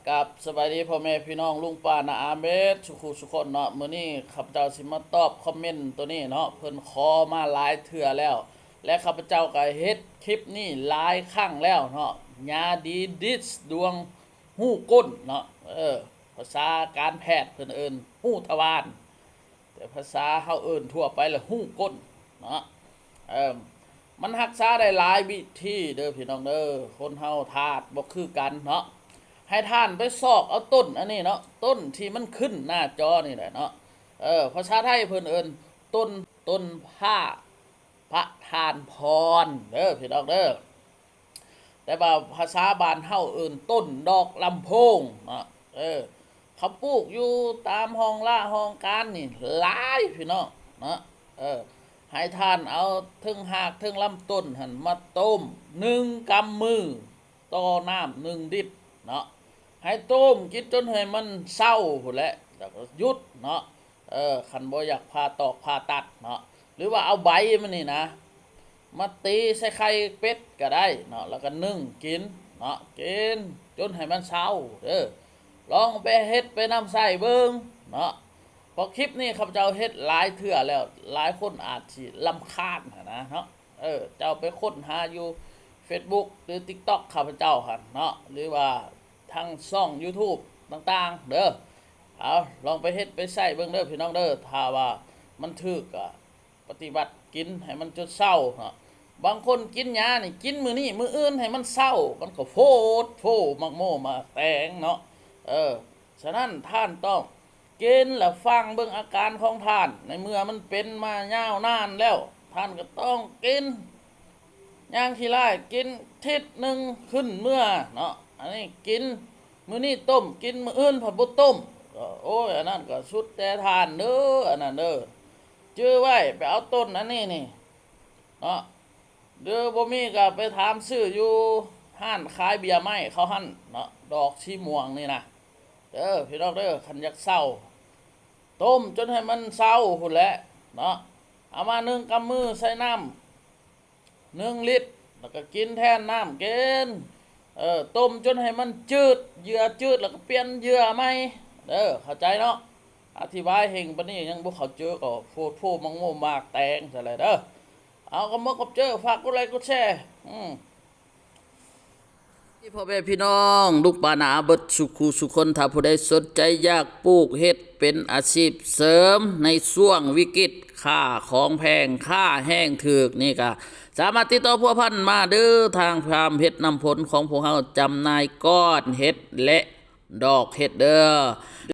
กับสบายดีพ่อแม่พี่น้องลุงป้านาอาเมสสุคนเนาะมื้อนี้ข้าพเจ้าสิมาตอบคอมเมนต์ตัวนี้เนาะเพิ่นขอมาหลายเทื่อแล้วและข้าพเจ้าก็เฮ็ดคลิปนี้หลายครั้งแล้วเนาะยาดีดิสดวงหู้ก้นเนาะภาษาการแพทย์เพิ่นเอิ้นหู้ทวารแต่ภาษาเฮาเอิ้นทั่วไปละหู้ก้นเนาะเออมันรักษาได้หลายวิธีเด้อพี่น้องเด้อคนเฮาธาตุบ่คือกันเนาะให้ท่านไปซอกเอาต้นอันนี้เนาะต้นที่มันขึ้นหน้าจอนี่แหละเนาะภาษาไทยเพิ่นเอิ้นต้นผ้าพระทานพรเด้อพี่น้องเด้อแต่ว่าภาษาบ้านเฮาเอิ้นต้นดอกลำโพงเนาะเขาปลูกอยู่ตามห้องล่าห้องการนี่หลายพี่น้องเนาะให้ท่านเอาถึงหากถึงลำต้นหันมาต้ม1 กำมือต่อน้ำ1 ลิตรเนาะให้ต้มกินจนให้มันเศร้าพุ่นแหละแล้วก็หยุดเนาะคันบ่อยากผ่าตอกผ่าตัดเนาะหรือว่าเอาใบมันนี่นะมาตีใส่ไข่เป็ดก็ได้เนาะแล้วก็นึ่งกินเนาะกินจนให้มันเศร้าลองไปเฮ็ดไปนำใส่เบิ่งเนาะพอคลิปนี้ข้าพเจ้าเฮ็ดหลายเทื่อแล้วหลายคนอาจสิรำคาญนะเนาะเจ้าไปค้นหาอยู่ Facebook หรือ TikTok ข้าพเจ้าหั่นเนาะหรือว่าทางช่อง YouTube ต่างๆเด้อเอาลองไปเฮ็ดไปใส่เบิ่งเด้อพี่น้องเด้อถ้าว่ามันถูกก็ปฏิบัติกินให้มันจนเศร้าเนาะบางคนกินยานี่กินมื้อนี้มื้ออื่นให้มันเศร้ามันก็โพมักโมมาแตงเนาะฉะนั้นท่านต้องกินแล้วฟังเบิ่งอาการของท่านในเมื่อมันเป็นมายาวนานแล้วท่านก็ต้องกินย่างขี้ไล่กินทิศหนึ่งขึ้นเมื่อเนาะอันนี้กินมื้อนี้ต้มกินมื้ออื่นผัดบ่ต้มก็โอ้ยอันนั้นก็สุดแต่ทานเด้ออันนั้นเด้อจื้อไว้ไปเอาต้นอันนี้นี่เนาะเด้อบ่มีก็ไปถามซื้ออยู่ห้านขายเบียร์ไม้เขาหั่นเนาะดอกชีม่วงนี่นะพี่น้องเด้อคันอยากเศร้าต้มจนให้มันเศร้าพุ่นแหละเนาะเอามา1 กำมือใส่น้ำ1 ลิตรแล้วก็กินแทนน้ำกินต้มจนให้มันจืดเยื่อจืดแล้วก็เปลี่ยนเยื่อใหม่เข้าใจเนาะอธิบายเฮงปานนี้ยังบ่เข้าใจก็โฟมังโมมากแตงซะเลยเอาก็มากับฝากกดไลค์กดแชร์พ่อแม่พี่น้องลูกปานาเบิดสุคนถ้าผู้ใดสนใจอยากปลูกเฮ็ดเป็นอาชีพเสริมในช่วงวิกฤตค่าของแพงค่าแห้งถึกนี่ก็สามารถติดต่อพัวพันมาเด้อทางฟาร์มเฮ็ดนำผลของพวกเฮาจำหน่ายก้อนเฮ็ดและดอกเฮ็ดเด้อ